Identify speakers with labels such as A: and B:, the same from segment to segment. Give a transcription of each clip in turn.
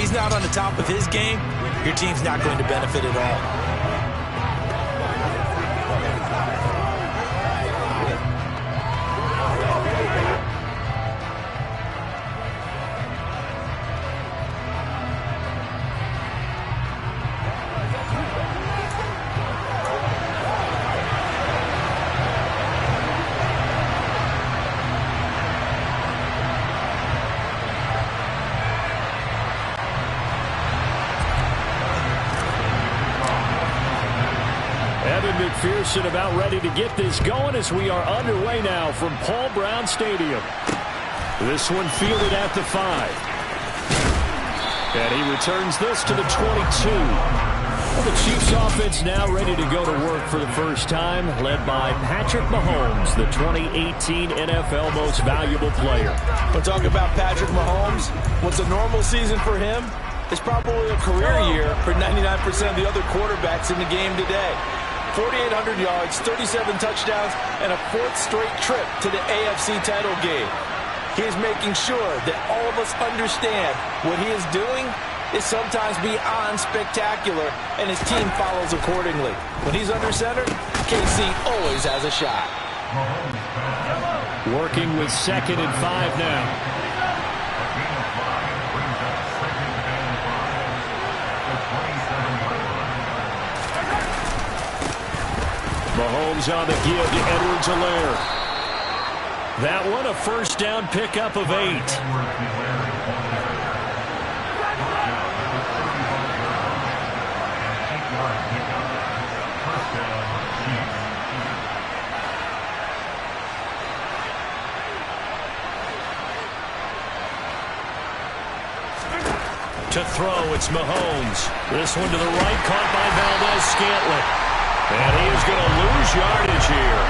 A: he's not on the top of his game, your team's not going to benefit at all.
B: McPherson about ready to get this going as we are underway now from Paul Brown Stadium. This one fielded at the 5. And he returns this to the 22. Well, the Chiefs offense now ready to go to work for the first time, led by Patrick Mahomes, the 2018 NFL Most Valuable Player.
A: We'll talk about Patrick Mahomes. What's a normal season for him is probably a career year for 99% of the other quarterbacks in the game today. 4,800 yards, 37 touchdowns, and a 4th straight trip to the AFC title game. He is making sure that all of us understand what he is doing is sometimes beyond spectacular, and his team follows accordingly. When he's under center, KC always has a shot.
B: Working with 2nd and 5 now. Mahomes on the give to Edwards-Helaire. That one a first down pickup of 8. To throw, it's Mahomes. This one to the right, caught by Valdez-Scantling. And he is going to lose yardage here.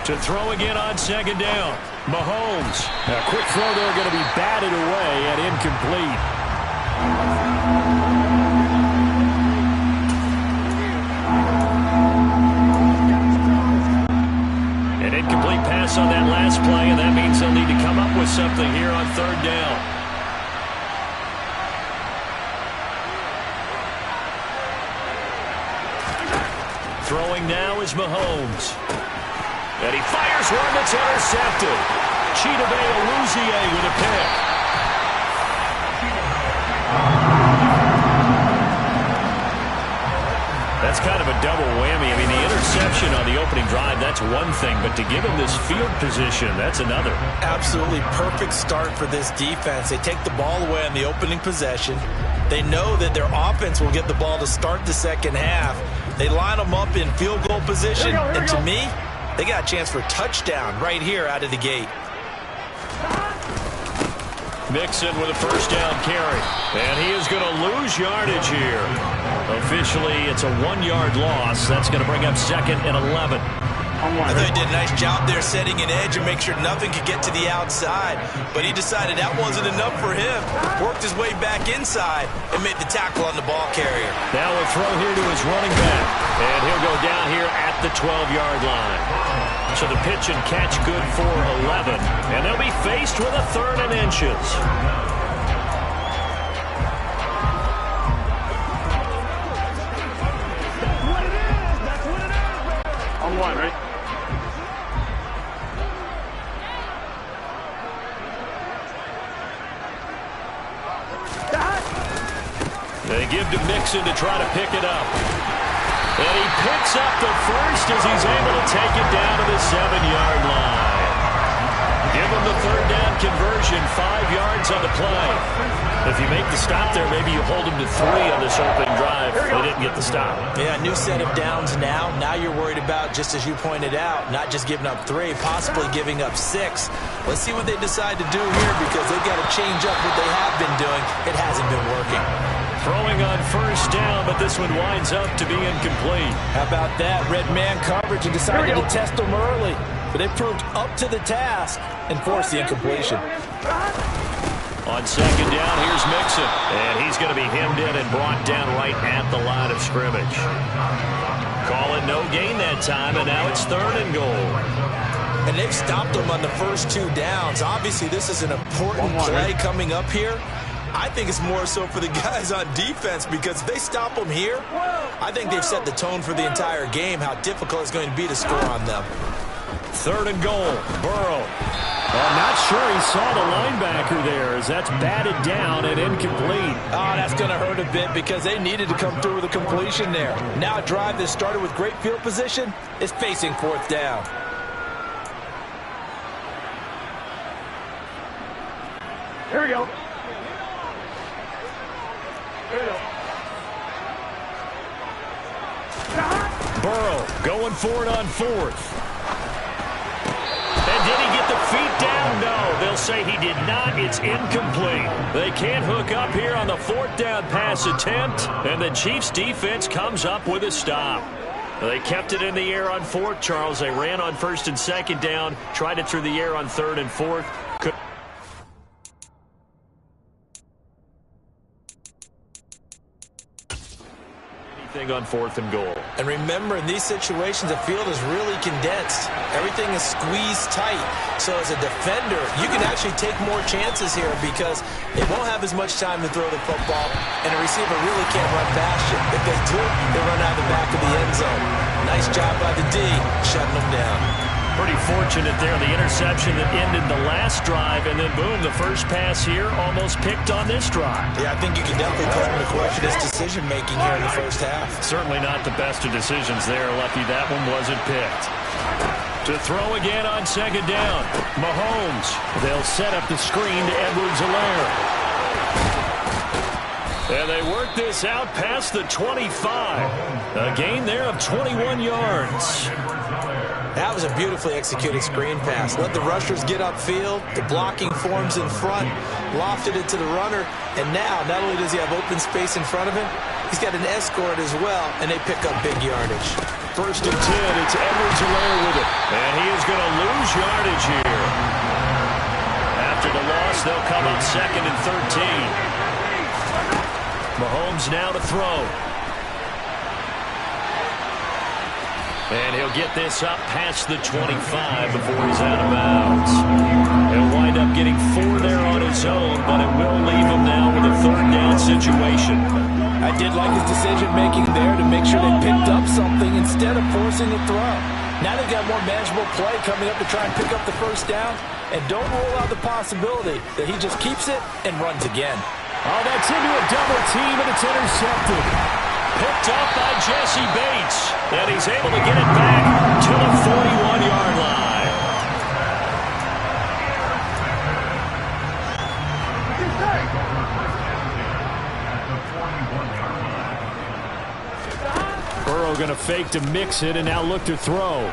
B: To throw again on 2nd down. Mahomes. A quick throw there going to be batted away and incomplete. Incomplete pass on that last play, and that means they'll need to come up with something here on 3rd down. Throwing now is Mahomes. And he fires one that's intercepted. Chidobe Awuzie with a pick. That's kind of a double whammy. I mean, the interception on the opening drive, that's one thing, but to give him this field position, that's another.
A: Absolutely perfect start for this defense. They take the ball away on the opening possession. They know that their offense will get the ball to start the second half. They line them up in field goal position, and to me, they got a chance for a touchdown right here out of the gate.
B: Mixon with a first down carry. And he is going to lose yardage here. Officially, it's a 1-yard loss. That's going to bring up 2nd and 11.
A: I thought he did a nice job there setting an edge and make sure nothing could get to the outside. But he decided that wasn't enough for him. Worked his way back inside and made the tackle on the ball carrier.
B: Now a throw here to his running back. And he'll go down here at the 12-yard line. So the pitch and catch good for 11. And they'll be faced with a 3rd and inches.
C: That's what it is. On 1, right?
B: They give to Mixon to try to pick it up. And he picks up the first as he's able to take it down to the 7-yard line. Give him the 3rd down conversion, 5 yards on the play. If you make the stop there, maybe you hold him to 3 on this opening drive. They didn't get the stop.
A: Yeah, new set of downs now. Now you're worried about, just as you pointed out, not just giving up 3, possibly giving up 6. Let's see what they decide to do here, because they've got to change up what they have been doing. It hasn't been working.
B: Throwing on first down, but this one winds up to be incomplete.
A: How about that? Red man coverage and decided to test them early. But they proved up to the task and forced the incompletion.
B: On second down, here's Mixon. And he's going to be hemmed in and brought down right at the line of scrimmage. Call it no gain that time, and now it's 3rd and goal.
A: And they've stopped them on the first 2 downs. Obviously, this is an important play coming up here. I think it's more so for the guys on defense, because if they stop them here, I think they've set the tone for the entire game, how difficult it's going to be to score on them.
B: 3rd and goal. Burrow. I'm not sure he saw the linebacker there, as that's batted down and incomplete.
A: Oh, that's going to hurt a bit, because they needed to come through with a completion there. Now a drive that started with great field position is facing 4th down.
C: Here we go. Here we go.
B: Burrow going for it on 4th. And did he get the feet down? No, they'll say he did not. It's incomplete. They can't hook up here on the 4th down pass attempt, and the Chiefs defense comes up with a stop. They kept it in the air on 4th, Charles. They ran on 1st and 2nd down, tried it through the air on 3rd and 4th. On 4th and goal.
A: And remember, in these situations, the field is really condensed. Everything is squeezed tight. So as a defender, you can actually take more chances here, because they won't have as much time to throw the football, and the receiver really can't run past you. If they do, they run out the back of the end zone. Nice job by the D, shutting them down.
B: Pretty fortunate there, the interception that ended the last drive, and then boom, the first pass here almost picked on this drive.
A: Yeah, I think you can definitely call into question his decision-making here in the first half.
B: Certainly not the best of decisions there. Lucky that one wasn't picked. To throw again on 2nd down. Mahomes. They'll set up the screen to Edwards-Helaire. And they work this out past the 25. A gain there of 21 yards.
A: That was a beautifully executed screen pass. Let the rushers get upfield. The blocking forms in front. Lofted it to the runner. And now, not only does he have open space in front of him, he's got an escort as well, and they pick up big yardage.
B: 1st and 10. It's Edwards-Helaire with it. And he is going to lose yardage here. After the loss, they'll come up 2nd and 13. Mahomes now to throw. And he'll get this up past the 25 before he's out of bounds. He'll wind up getting 4 there on his own, but it will leave him now with a 3rd down situation.
A: I did like his decision-making there to make sure they picked up something instead of forcing the throw. Now they've got more manageable play coming up to try and pick up the 1st down, and don't rule out the possibility that he just keeps it and runs again.
B: Oh, that's into a double team, and it's intercepted. Picked up by Jesse Bates, and he's able to get it back to the 41-yard line. Burrow going to fake to mix it, and now look to throw.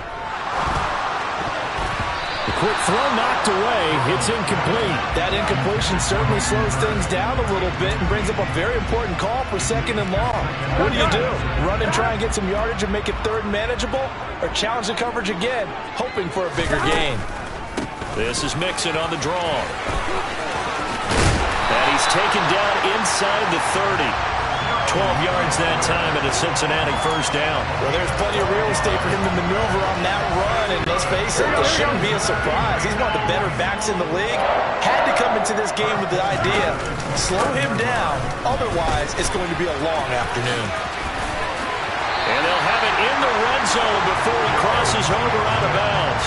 B: The quick throw knocked away. It's incomplete.
A: That incompletion certainly slows things down a little bit and brings up a very important call for 2nd and long. What do you do? Run and try and get some yardage and make it 3rd and manageable? Or challenge the coverage again, hoping for a bigger gain?
B: This is Mixon on the draw. And he's taken down inside the 30. 12 yards that time at a Cincinnati 1st down.
A: Well, there's plenty of real estate for him to maneuver on that run, and let's face it, this shouldn't be a surprise. He's one of the better backs in the league. Had to come into this game with the idea, slow him down, otherwise it's going to be a long afternoon.
B: And they'll have it in the red zone before he crosses over out of bounds.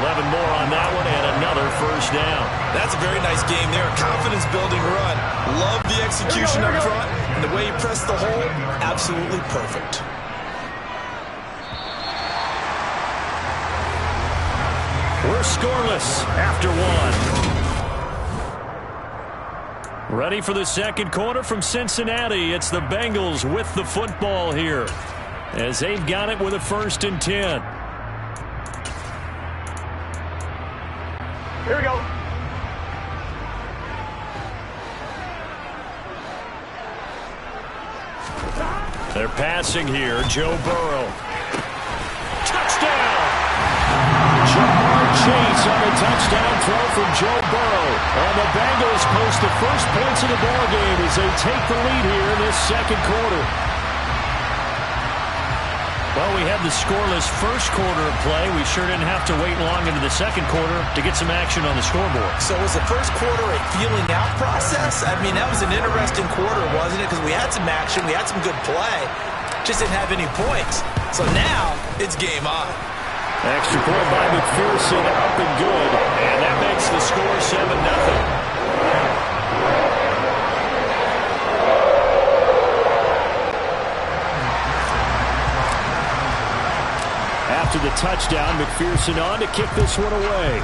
B: 11 more on that one, and another 1st down.
A: That's a very nice game there. Confidence-building run. Love the execution up front, and the way he pressed the hole, absolutely perfect.
B: We're scoreless after 1. Ready for the 2nd quarter from Cincinnati. It's the Bengals with the football here, as they've got it with a 1st and 10.
C: Here we go.
B: They're passing here. Joe Burrow. Touchdown! Jamar chase on the touchdown throw from Joe Burrow. And the Bengals post the first points of the ballgame as they take the lead here in this second quarter. Well, we had the scoreless first quarter of play. We sure didn't have to wait long into the second quarter to get some action on the scoreboard.
A: So was the first quarter a feeling out process? I mean, that was an interesting quarter, wasn't it? Because we had some action, we had some good play, just didn't have any points. So now it's game on.
B: Extra point by McPherson, up and good. And that makes the score 7-0. After the touchdown, McPherson on to kick this one away.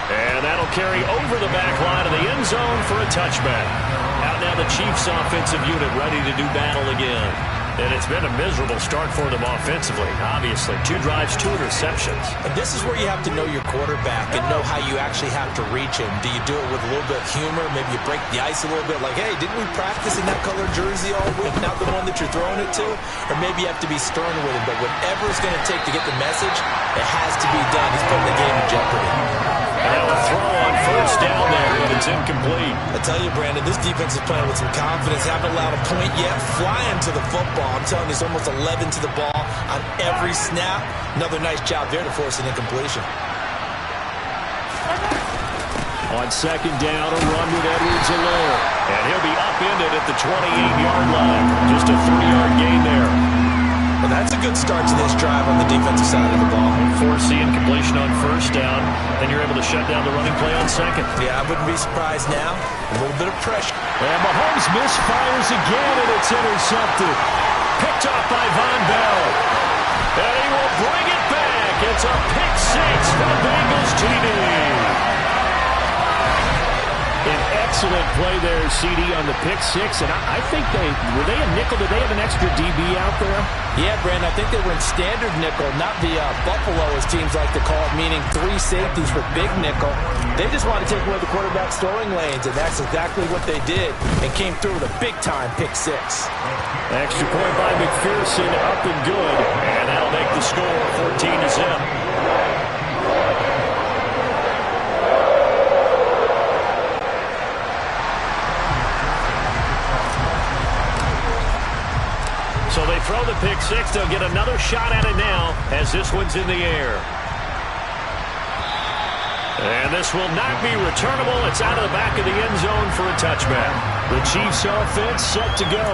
B: And that'll carry over the back line of the end zone for a touchback. Out now the Chiefs offensive unit ready to do battle again. And it's been a miserable start for them offensively, obviously. 2 drives, 2 interceptions.
A: And this is where you have to know your quarterback and know how you actually have to reach him. Do you do it with a little bit of humor? Maybe you break the ice a little bit like, hey, didn't we practice in that color jersey all week, not the one that you're throwing it to? Or maybe you have to be stern with him. But whatever it's going to take to get the message, it has to be done. He's putting the game in jeopardy.
B: And now a throw on first down there, but it's incomplete.
A: I tell you, Brandon, this defense is playing with some confidence. Haven't allowed a point yet. Flying to the football. I'm telling you, it's almost 11 to the ball on every snap. Another nice job there to force an incompletion.
B: On second down, a run with Edwards-Helaire. And he'll be upended at the 28-yard line. Just a 3-yard gain there.
A: Well, that's a good start to this drive on the defensive side of the ball.
B: Force the incompletion on first down, then you're able to shut down the running play on second.
A: Yeah, I wouldn't be surprised now. A little bit of pressure.
B: And Mahomes misfires again, and it's intercepted. Picked off by Von Bell. And he will bring it back. It's a pick 6 for the Bengals TD. An excellent play there, CD, on the pick 6. And I think were they a nickel? Did they have an extra DB out there?
A: Yeah, Brandon, I think they were in standard nickel, not the Buffalo, as teams like to call it, meaning 3 safeties for big nickel. They just want to take away the quarterback's throwing lanes, and that's exactly what they did, and came through with a big-time pick 6.
B: Extra point by McPherson, up and good. And that'll make the score 14-0. So they throw the pick 6. They'll get another shot at it now as this one's in the air. And this will not be returnable. It's out of the back of the end zone for a touchback. The Chiefs offense set to go.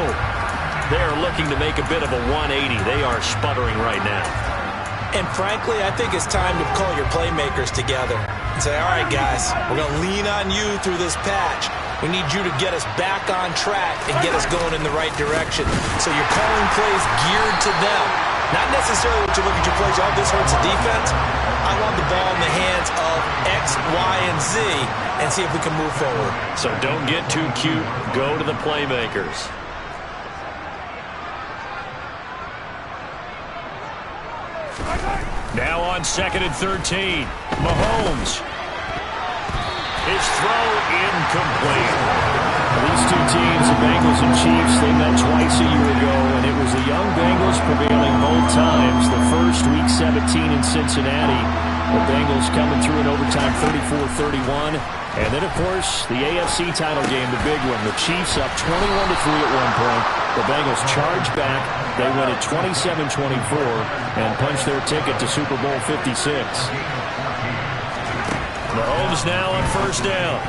B: They are looking to make a bit of a 180. They are sputtering right now.
A: And frankly, I think it's time to call your playmakers together and say, all right, guys, we're going to lean on you through this patch. We need you to get us back on track and get us going in the right direction. So you're calling plays geared to them. Not necessarily what you look at your plays, oh, this hurts the defense. I want the ball in the hands of X, Y, and Z and see if we can move forward.
B: So don't get too cute. Go to the playmakers. Now on 2nd and 13. Mahomes. His throw incomplete. These two teams, the Bengals and Chiefs, they met twice a year ago, and it was the young Bengals prevailing both times. The first, Week 17 in Cincinnati. The Bengals coming through in overtime 34-31. And then, of course, the AFC title game, the big one. The Chiefs up 21-3 at one point. The Bengals charge back. They win it 27-24 and punch their ticket to Super Bowl 56. Mahomes now on first down.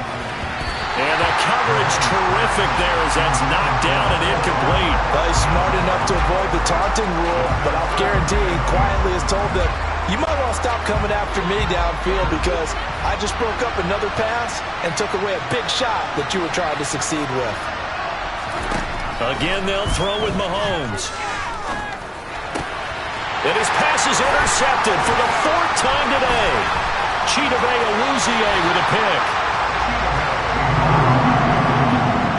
B: And the coverage terrific there as that's knocked down and incomplete.
A: Well, he's smart enough to avoid the taunting rule, but I'll guarantee he quietly has told them, you might want to stop coming after me downfield because I just broke up another pass and took away a big shot that you were trying to succeed with.
B: Again, they'll throw with Mahomes. And his pass is intercepted for the 4th time today. Chidobe with a pick.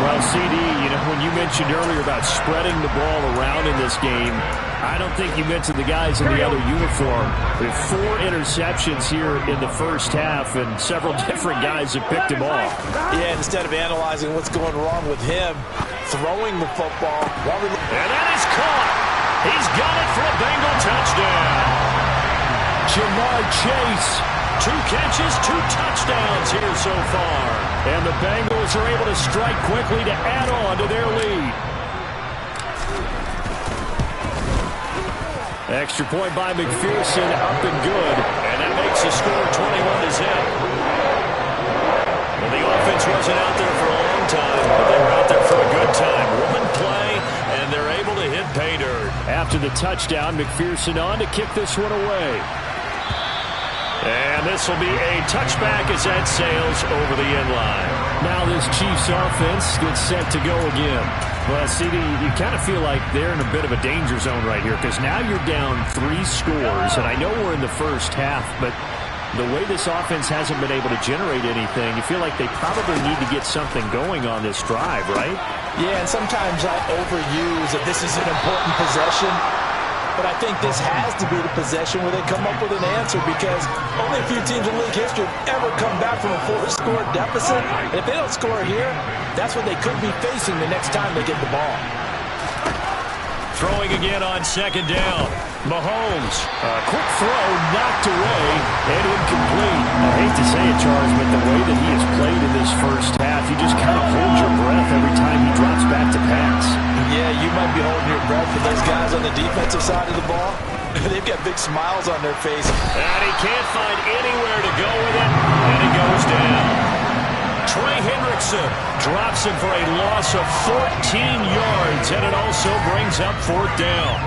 B: Well, CD, you know, when you mentioned earlier about spreading the ball around in this game, I don't think you mentioned the guys in the other uniform. There are 4 interceptions here in the first half, and several different guys have picked them off.
A: Yeah, instead of analyzing what's going wrong with him, throwing the football.
B: And that is caught. He's got it for a Bengal touchdown. Jamar Chase. 2 catches, 2 touchdowns here so far. And the Bengals are able to strike quickly to add on to their lead. Extra point by McPherson, up and good. And that makes the score 21-0. Well, the offense wasn't out there for a long time, but they were out there for a good time. One play, and they're able to hit pay dirt. After the touchdown, McPherson on to kick this one away. And this will be a touchback as that sails over the end line. Now this Chiefs offense gets set to go again. Well, CD, you kind of feel like they're in a bit of a danger zone right here because now you're down 3 scores, and I know we're in the first half, but the way this offense hasn't been able to generate anything, you feel like they probably need to get something going on this drive, right?
A: Yeah, and sometimes I overuse that this is an important possession. But I think this has to be the possession where they come up with an answer because only a few teams in league history have ever come back from a 4-score deficit. And if they don't score here, that's what they could be facing the next time they get the ball.
B: Throwing again on 2nd down. Mahomes, quick throw, knocked away, and incomplete. I hate to say it, Charles, but the way that he has played in this first half, you just kind of hold your breath every time he drops back to pass.
A: Yeah, you might be holding your breath, but those guys on the defensive side of the ball, they've got big smiles on their face.
B: And he can't find anywhere to go with it, and he goes down. Trey Hendrickson drops him for a loss of 14 yards, and it also brings up 4th down.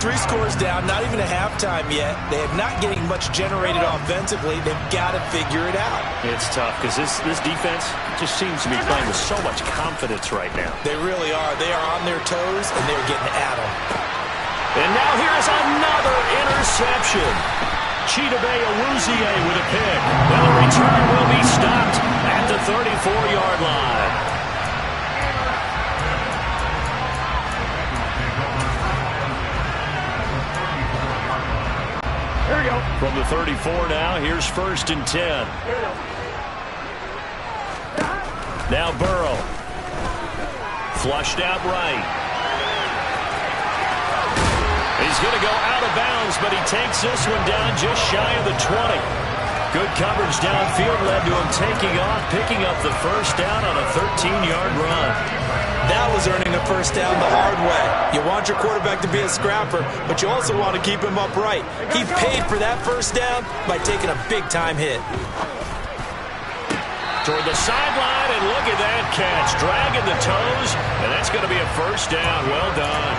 A: 3 scores down, not even a halftime yet. They are not getting much generated offensively. They've got to figure it out.
B: It's tough because this defense just seems to be playing with so much confidence right now.
A: They really are. They are on their toes, and they're getting at them.
B: And now here's another interception. Chidobe Awuzie with a pick. And the return will be stopped at the 34-yard line.
C: Here we go.
B: From the 34 now, here's 1st and 10. Now Burrow. Flushed out right. He's going to go out of bounds, but he takes this one down just shy of the 20. Good coverage downfield led to him taking off, picking up the 1st down on a 13-yard run.
A: That was earning a 1st down the hard way. You want your quarterback to be a scrapper, but you also want to keep him upright. He paid for that 1st down by taking a big-time hit.
B: Toward the sideline, and look at that catch. Dragging the toes, and that's going to be a 1st down. Well done.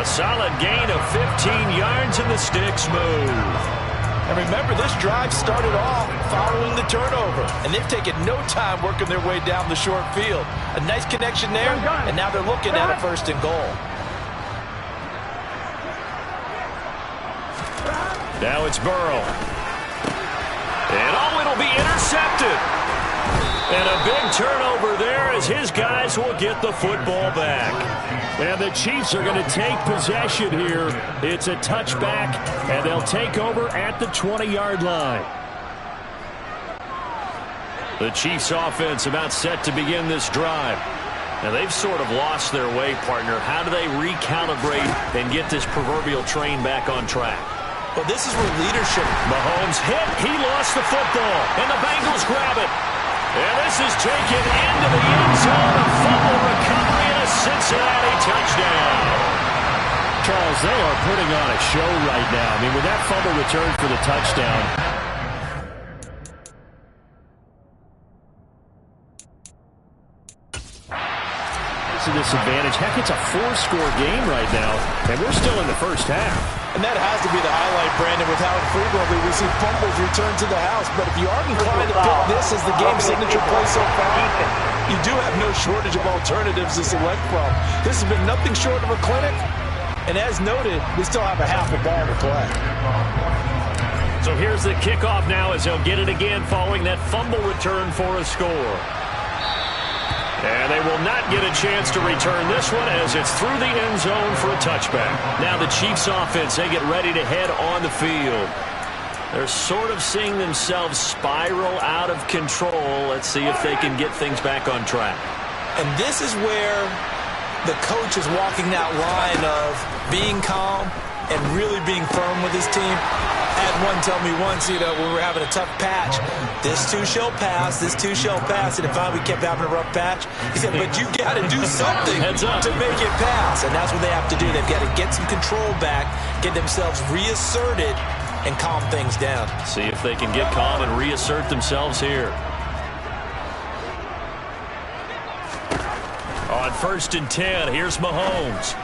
B: A solid gain of 15 yards, and the sticks move.
A: And remember, this drive started off following the turnover, and they've taken no time working their way down the short field. A nice connection there, and now they're looking at a 1st and goal.
B: Now it's Burrow. And it'll be intercepted. And a big turnover there as his guys will get the football back. And the Chiefs are going to take possession here. It's a touchback, and they'll take over at the 20-yard line. The Chiefs offense about set to begin this drive. Now they've sort of lost their way, partner. How do they recalibrate and get this proverbial train back on track?
A: Well, this is where leadership.
B: Mahomes hit. He lost the football, and the Bengals grab it. And this is taken into the end zone. A fumble recovery and a Cincinnati touchdown. Charles, they are putting on a show right now. I mean, with that fumble return for the touchdown. It's a disadvantage. Heck, it's a 4-score game right now, and we're still in the first half.
A: And that has to be the highlight, Brandon, with how frequently we see fumbles return to the house. But if you are inclined to pick this as the game signature play so far, you do have no shortage of alternatives to select from. This has been nothing short of a clinic. And as noted, we still have a half a ball to play.
B: So here's the kickoff now as they'll get it again following that fumble return for a score. And they will not get a chance to return this one as it's through the end zone for a touchback. Now the Chiefs offense, they get ready to head on the field. They're sort of seeing themselves spiral out of control. Let's see if they can get things back on track.
A: And this is where the coach is walking that line of being calm and really being firm with his team. had one tell me once, when we were having a tough patch, this too shall pass, this too shall pass, and finally we kept having a rough patch. He said, but you got to do something to make it pass, and that's what they have to do. They've got to get some control back, get themselves reasserted, and calm things down.
B: See if they can get calm and reassert themselves here. On 1st and 10, here's Mahomes.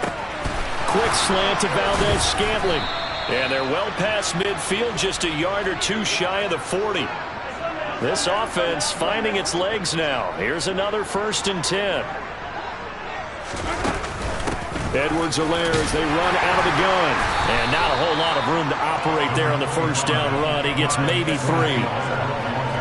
B: Quick slant to Valdez-Scantling. And they're well past midfield, just a yard or two shy of the 40. This offense finding its legs now. Here's another 1st and 10. Edwards-Helaire as they run out of the gun. And not a whole lot of room to operate there on the 1st down run. He gets maybe 3.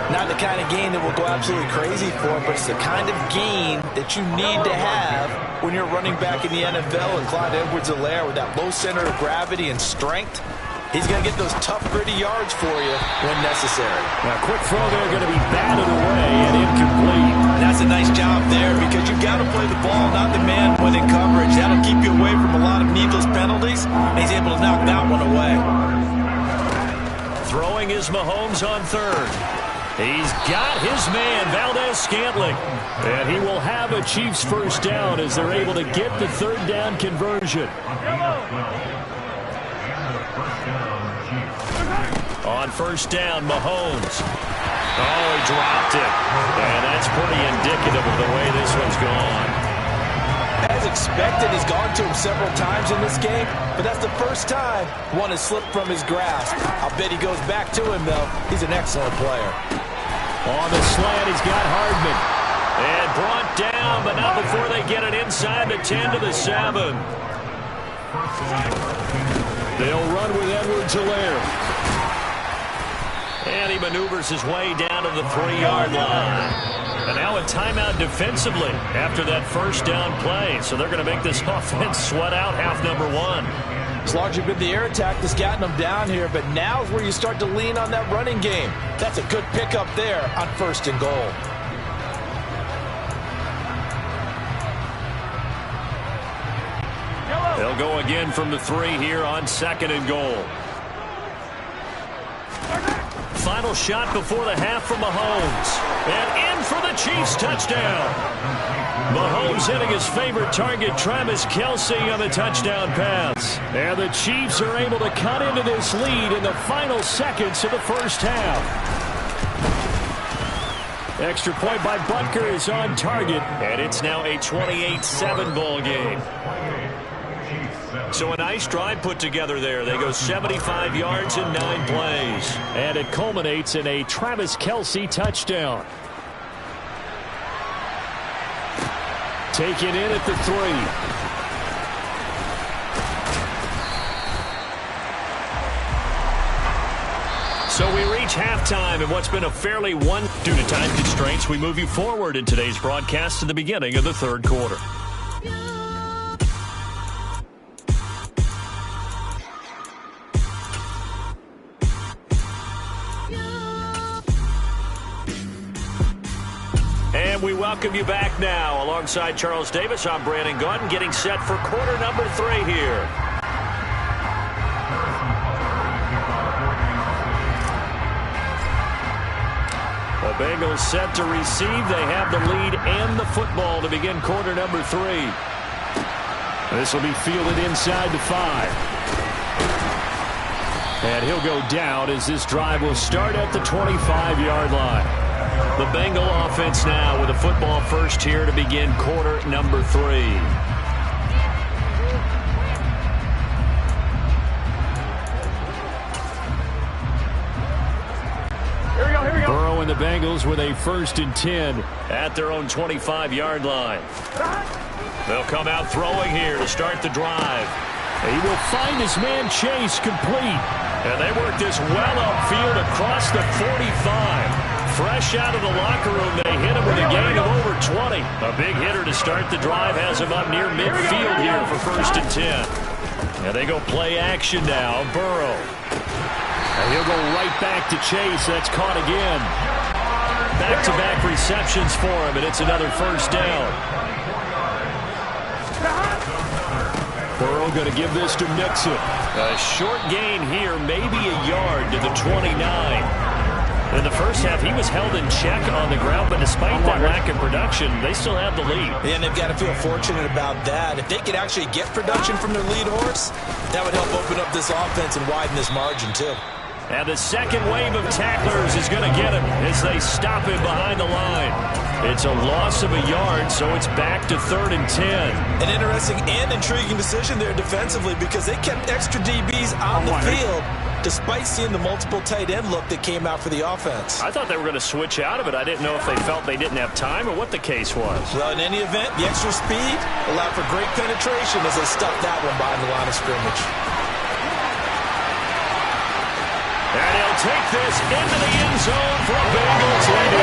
A: Not the kind of gain that will go absolutely crazy for, but it's the kind of gain that you need to have when you're running back in the NFL. And Clyde Edwards-Helaire, with that low center of gravity and strength, he's going to get those tough, gritty yards for you when necessary.
B: Now, quick throw there, going to be batted away and incomplete.
A: And that's a nice job there, because you've got to play the ball, not the man when in coverage. That'll keep you away from a lot of needless penalties, and he's able to knock that one away.
B: Throwing is Mahomes on 3rd. He's got his man, Valdez-Scantling. And he will have a Chiefs 1st down as they're able to get the 3rd down conversion. On 1st down, Mahomes. Oh, he dropped it. And that's pretty indicative of the way this one's gone.
A: As expected, he's gone to him several times in this game, but that's the first time one has slipped from his grasp. I'll bet he goes back to him, though. He's an excellent player.
B: On the slant, he's got Hardman. And brought down, but not before they get it inside the 10 to the 7. They'll run with Edwards-Helaire. And he maneuvers his way down to the 3-yard line. And now a timeout defensively after that 1st down play. So they're going to make this offense sweat out half number 1.
A: It's largely been the air attack that's gotten them down here, but now is where you start to lean on that running game. That's a good pickup there on 1st and goal.
B: They'll go again from the 3 here on 2nd and goal. Final shot before the half from Mahomes. And in for the Chiefs touchdown. Mahomes hitting his favorite target, Travis Kelce, on the touchdown pass. And the Chiefs are able to cut into this lead in the final seconds of the 1st half. Extra point by Butker is on target. And it's now a 28-7 ball game. So a nice drive put together there. They go 75 yards in 9 plays. And it culminates in a Travis Kelce touchdown. Taken in at the 3. So we reach halftime in what's been a fairly due to time constraints, we move you forward in today's broadcast to the beginning of the 3rd quarter. And we welcome you back now. Alongside Charles Davis, I'm Brandon Gunn, getting set for quarter number 3 here. The Bengals set to receive. They have the lead and the football to begin quarter number 3. This will be fielded inside the 5. And he'll go down as this drive will start at the 25-yard line. The Bengal offense now with a football first here to begin quarter number 3.
C: Here we go.
B: Burrow and the Bengals with a 1st and 10 at their own 25-yard line. They'll come out throwing here to start the drive. He will find his man Chase complete. And they work this well upfield across the 45. Fresh out of the locker room, they hit him with a gain of over 20. A big hitter to start the drive has him up near midfield here for 1st and 10. And they go play action now. Burrow. And he'll go right back to Chase. That's caught again. Back-to-back receptions for him, and it's another 1st down. Burrow going to give this to Mixon. A short gain here, maybe a yard to the 29. In the first half, he was held in check on the ground, but despite that lack of production, they still have the lead.
A: And they've got to feel fortunate about that. If they could actually get production from their lead horse, that would help open up this offense and widen this margin, too.
B: And the second wave of tacklers is going to get him as they stop him behind the line. It's a loss of a yard, so it's back to 3rd and 10.
A: An interesting and intriguing decision there defensively because they kept extra DBs on the field despite seeing the multiple tight end look that came out for the offense.
B: I thought they were going to switch out of it. I didn't know if they felt they didn't have time or what the case was.
A: Well, in any event, the extra speed allowed for great penetration as they stuffed that one behind the line of scrimmage.
B: And he'll take this into the end zone for a Bengal TD.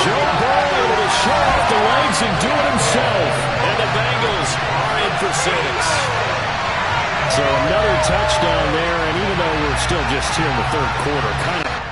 B: Joe Burrow able to show off the legs and do it himself. And the Bengals are in for 6. So another touchdown there, and even though we're still just here in the 3rd quarter, kind of